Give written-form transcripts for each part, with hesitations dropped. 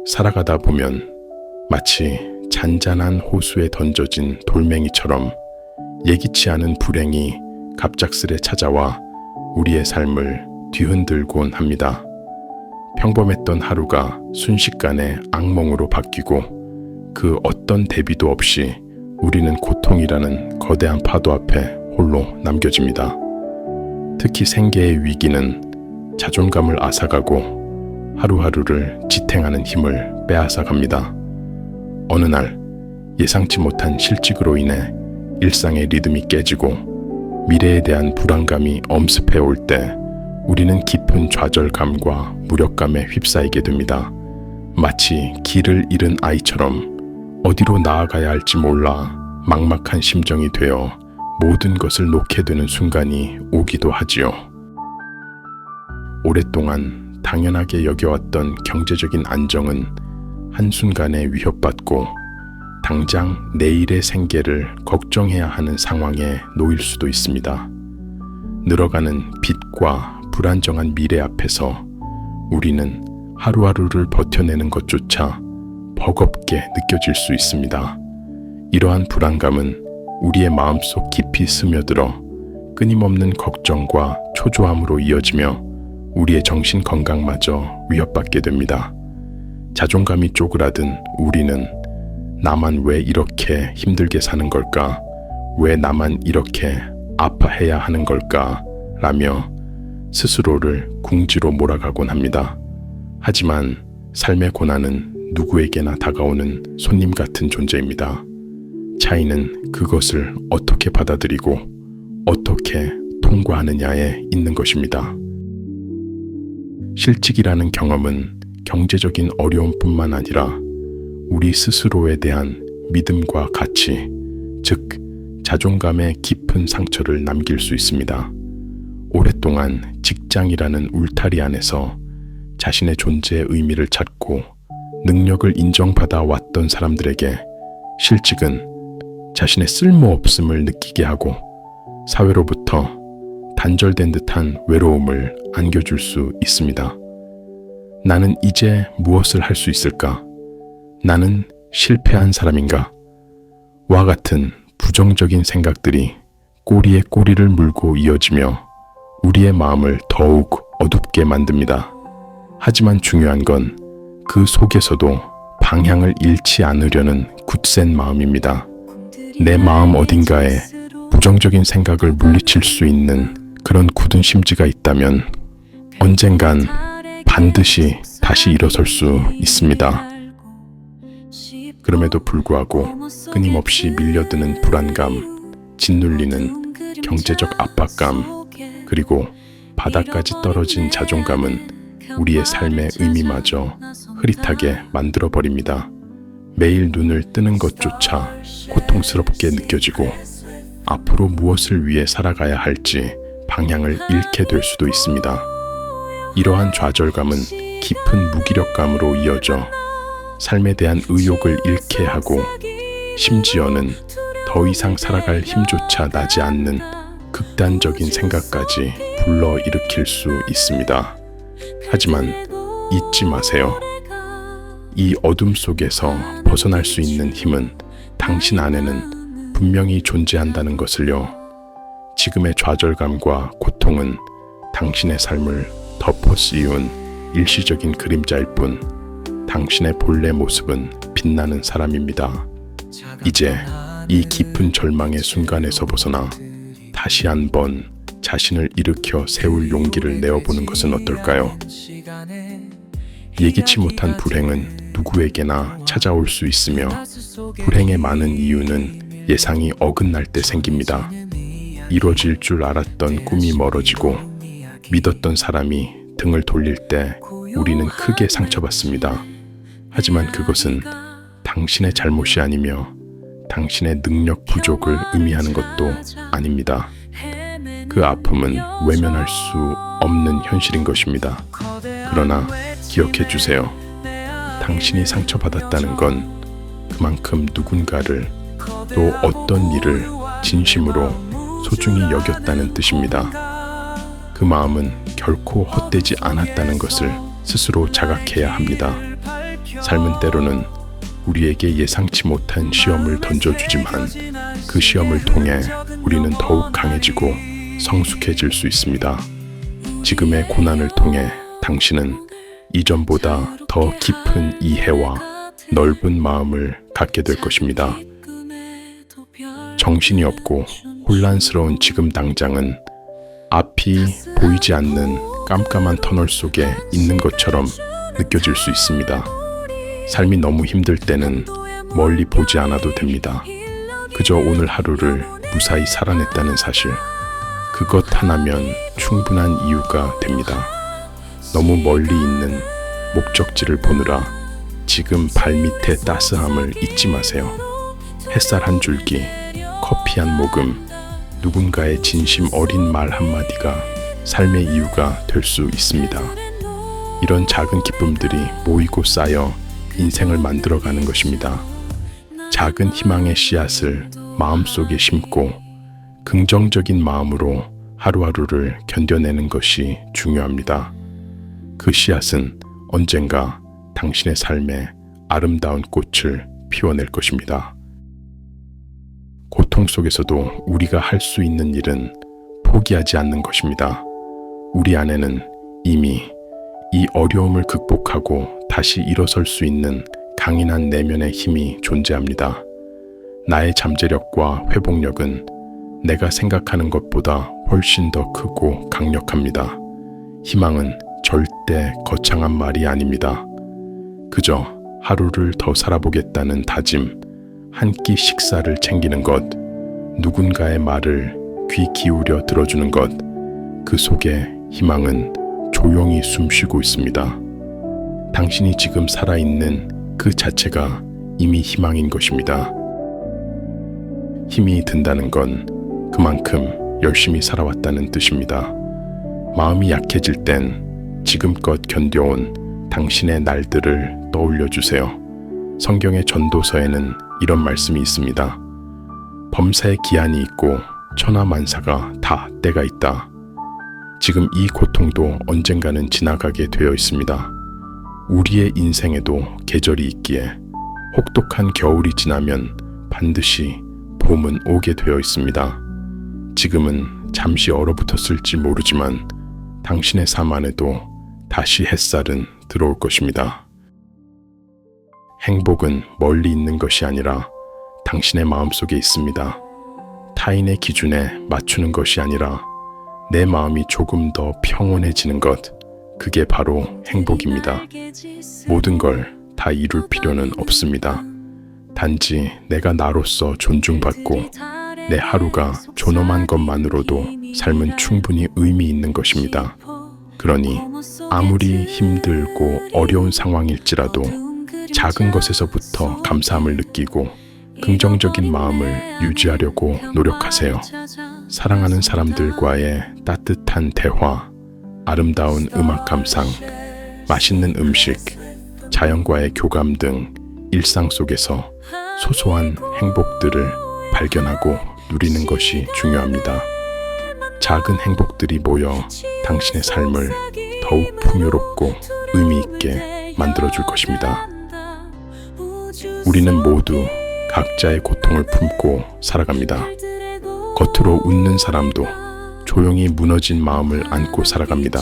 살아가다 보면 마치 잔잔한 호수에 던져진 돌멩이처럼 예기치 않은 불행이 갑작스레 찾아와 우리의 삶을 뒤흔들곤 합니다. 평범했던 하루가 순식간에 악몽으로 바뀌고 그 어떤 대비도 없이 우리는 고통이라는 거대한 파도 앞에 홀로 남겨집니다. 특히 생계의 위기는 자존감을 앗아가고 하루하루를 지탱하는 힘을 빼앗아갑니다. 어느 날 예상치 못한 실직으로 인해 일상의 리듬이 깨지고 미래에 대한 불안감이 엄습해 올 때 우리는 깊은 좌절감과 무력감에 휩싸이게 됩니다. 마치 길을 잃은 아이처럼 어디로 나아가야 할지 몰라 막막한 심정이 되어 모든 것을 놓게 되는 순간이 오기도 하지요. 오랫동안 당연하게 여겨왔던 경제적인 안정은 한순간에 위협받고 당장 내일의 생계를 걱정해야 하는 상황에 놓일 수도 있습니다. 늘어가는 빚과 불안정한 미래 앞에서 우리는 하루하루를 버텨내는 것조차 버겁게 느껴질 수 있습니다. 이러한 불안감은 우리의 마음속 깊이 스며들어 끊임없는 걱정과 초조함으로 이어지며 우리의 정신 건강마저 위협받게 됩니다. 자존감이 쪼그라든 우리는 나만 왜 이렇게 힘들게 사는 걸까? 왜 나만 이렇게 아파해야 하는 걸까? 라며 스스로를 궁지로 몰아가곤 합니다. 하지만 삶의 고난은 누구에게나 다가오는 손님 같은 존재입니다. 차이는 그것을 어떻게 받아들이고 어떻게 통과하느냐에 있는 것입니다. 실직이라는 경험은 경제적인 어려움뿐만 아니라 우리 스스로에 대한 믿음과 가치, 즉 자존감의 깊은 상처를 남길 수 있습니다. 오랫동안 직장이라는 울타리 안에서 자신의 존재의 의미를 찾고 능력을 인정받아 왔던 사람들에게 실직은 자신의 쓸모없음을 느끼게 하고 사회로부터 단절된 듯한 외로움을 안겨줄 수 있습니다. 나는 이제 무엇을 할 수 있을까? 나는 실패한 사람인가? 와 같은 부정적인 생각들이 꼬리에 꼬리를 물고 이어지며 우리의 마음을 더욱 어둡게 만듭니다. 하지만 중요한 건 그 속에서도 방향을 잃지 않으려는 굳센 마음입니다. 내 마음 어딘가에 부정적인 생각을 물리칠 수 있는 그런 굳은 심지가 있다면 언젠간 반드시 다시 일어설 수 있습니다. 그럼에도 불구하고 끊임없이 밀려드는 불안감, 짓눌리는 경제적 압박감, 그리고 바닥까지 떨어진 자존감은 우리의 삶의 의미마저 흐릿하게 만들어버립니다. 매일 눈을 뜨는 것조차 고통스럽게 느껴지고 앞으로 무엇을 위해 살아가야 할지 방향을 잃게 될 수도 있습니다. 이러한 좌절감은 깊은 무기력감으로 이어져 삶에 대한 의욕을 잃게 하고 심지어는 더 이상 살아갈 힘조차 나지 않는 극단적인 생각까지 불러일으킬 수 있습니다. 하지만 잊지 마세요. 이 어둠 속에서 벗어날 수 있는 힘은 당신 안에는 분명히 존재한다는 것을요. 지금의 좌절감과 고통은 당신의 삶을 덮어 씌운 일시적인 그림자일 뿐 당신의 본래 모습은 빛나는 사람입니다. 이제 이 깊은 절망의 순간에서 벗어나 다시 한번 자신을 일으켜 세울 용기를 내어보는 것은 어떨까요? 예기치 못한 불행은 누구에게나 찾아올 수 있으며 불행의 많은 이유는 예상이 어긋날 때 생깁니다. 이루어질 줄 알았던 꿈이 멀어지고 믿었던 사람이 등을 돌릴 때 우리는 크게 상처받습니다. 하지만 그것은 당신의 잘못이 아니며 당신의 능력 부족을 의미하는 것도 아닙니다. 그 아픔은 외면할 수 없는 현실인 것입니다. 그러나 기억해 주세요. 당신이 상처받았다는 건 그만큼 누군가를 또 어떤 일을 진심으로 소중히 여겼다는 뜻입니다. 그 마음은 결코 헛되지 않았다는 것을 스스로 자각해야 합니다. 삶은 때로는 우리에게 예상치 못한 시험을 던져주지만 그 시험을 통해 우리는 더욱 강해지고 성숙해질 수 있습니다. 지금의 고난을 통해 당신은 이전보다 더 깊은 이해와 넓은 마음을 갖게 될 것입니다. 정신이 없고 혼란스러운 지금 당장은 앞이 보이지 않는 깜깜한 터널 속에 있는 것처럼 느껴질 수 있습니다. 삶이 너무 힘들 때는 멀리 보지 않아도 됩니다. 그저 오늘 하루를 무사히 살아냈다는 사실, 그것 하나면 충분한 이유가 됩니다. 너무 멀리 있는 목적지를 보느라 지금 발밑의 따스함을 잊지 마세요. 햇살 한 줄기, 커피 한 모금, 누군가의 진심 어린 말 한마디가 삶의 이유가 될 수 있습니다. 이런 작은 기쁨들이 모이고 쌓여 인생을 만들어가는 것입니다. 작은 희망의 씨앗을 마음속에 심고 긍정적인 마음으로 하루하루를 견뎌내는 것이 중요합니다. 그 씨앗은 언젠가 당신의 삶에 아름다운 꽃을 피워낼 것입니다. 고통 속에서도 우리가 할 수 있는 일은 포기하지 않는 것입니다. 우리 안에는 이미 이 어려움을 극복하고 다시 일어설 수 있는 강인한 내면의 힘이 존재합니다. 나의 잠재력과 회복력은 내가 생각하는 것보다 훨씬 더 크고 강력합니다. 희망은 절대 거창한 말이 아닙니다. 그저 하루를 더 살아보겠다는 다짐, 한 끼 식사를 챙기는 것, 누군가의 말을 귀 기울여 들어주는 것, 그 속에 희망은 조용히 숨쉬고 있습니다. 당신이 지금 살아있는 그 자체가 이미 희망인 것입니다. 힘이 든다는 건 그만큼 열심히 살아왔다는 뜻입니다. 마음이 약해질 땐 지금껏 견뎌온 당신의 날들을 떠올려 주세요. 성경의 전도서에는 이런 말씀이 있습니다. 범사에 기한이 있고 천하만사가 다 때가 있다. 지금 이 고통도 언젠가는 지나가게 되어 있습니다. 우리의 인생에도 계절이 있기에 혹독한 겨울이 지나면 반드시 봄은 오게 되어 있습니다. 지금은 잠시 얼어붙었을지 모르지만 당신의 삶 안에도 다시 햇살은 들어올 것입니다. 행복은 멀리 있는 것이 아니라 당신의 마음속에 있습니다. 타인의 기준에 맞추는 것이 아니라 내 마음이 조금 더 평온해지는 것, 그게 바로 행복입니다. 모든 걸 다 이룰 필요는 없습니다. 단지 내가 나로서 존중받고 내 하루가 존엄한 것만으로도 삶은 충분히 의미 있는 것입니다. 그러니 아무리 힘들고 어려운 상황일지라도 작은 것에서부터 감사함을 느끼고 긍정적인 마음을 유지하려고 노력하세요. 사랑하는 사람들과의 따뜻한 대화, 아름다운 음악 감상, 맛있는 음식, 자연과의 교감 등 일상 속에서 소소한 행복들을 발견하고 누리는 것이 중요합니다. 작은 행복들이 모여 당신의 삶을 더욱 풍요롭고 의미 있게 만들어줄 것입니다. 우리는 모두 각자의 고통을 품고 살아갑니다. 겉으로 웃는 사람도 조용히 무너진 마음을 안고 살아갑니다.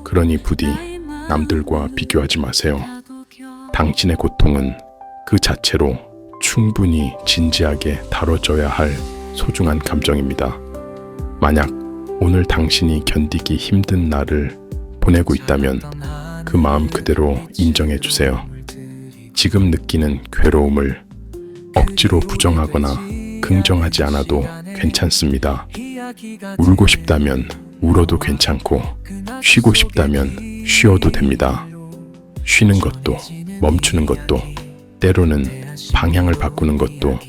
그러니 부디 남들과 비교하지 마세요. 당신의 고통은 그 자체로 충분히 진지하게 다뤄져야 할 소중한 감정입니다. 만약 오늘 당신이 견디기 힘든 날을 보내고 있다면 그 마음 그대로 인정해 주세요. 지금 느끼는 괴로움을 억지로 부정하거나 긍정하지 않아도 괜찮습니다. 울고 싶다면 울어도 괜찮고 쉬고 싶다면 쉬어도 됩니다. 쉬는 것도 멈추는 것도 때로는 방향을 바꾸는 것도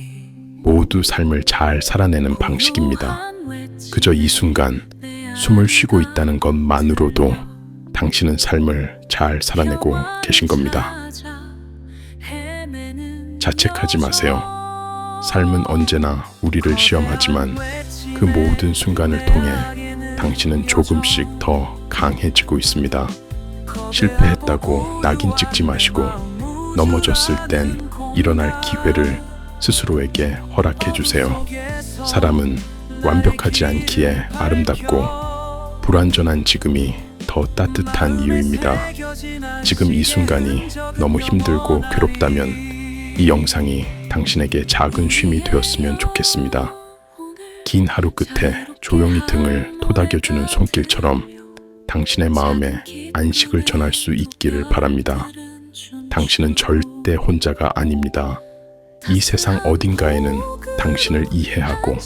모두 삶을 잘 살아내는 방식입니다. 그저 이 순간 숨을 쉬고 있다는 것만으로도 당신은 삶을 잘 살아내고 계신 겁니다. 자책하지 마세요. 삶은 언제나 우리를 시험하지만 그 모든 순간을 통해 당신은 조금씩 더 강해지고 있습니다. 실패했다고 낙인 찍지 마시고 넘어졌을 땐 일어날 기회를 스스로에게 허락해 주세요. 사람은 완벽하지 않기에 아름답고 불완전한 지금이 더 따뜻한 이유입니다. 지금 이 순간이 너무 힘들고 괴롭다면 이 영상이 당신에게 작은 쉼이 되었으면 좋겠습니다. 긴 하루 끝에 조용히 등을 토닥여주는 손길처럼 당신의 마음에 안식을 전할 수 있기를 바랍니다. 당신은 절대 혼자가 아닙니다. 이 세상 어딘가에는 당신을 이해하고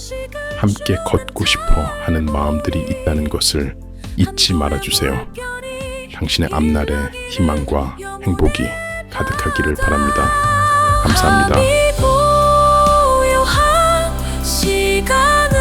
함께 걷고 싶어 하는 마음들이 있다는 것을 잊지 말아주세요. 당신의 앞날에 희망과 행복이 가득하기를 바랍니다. 감사합니다. 시간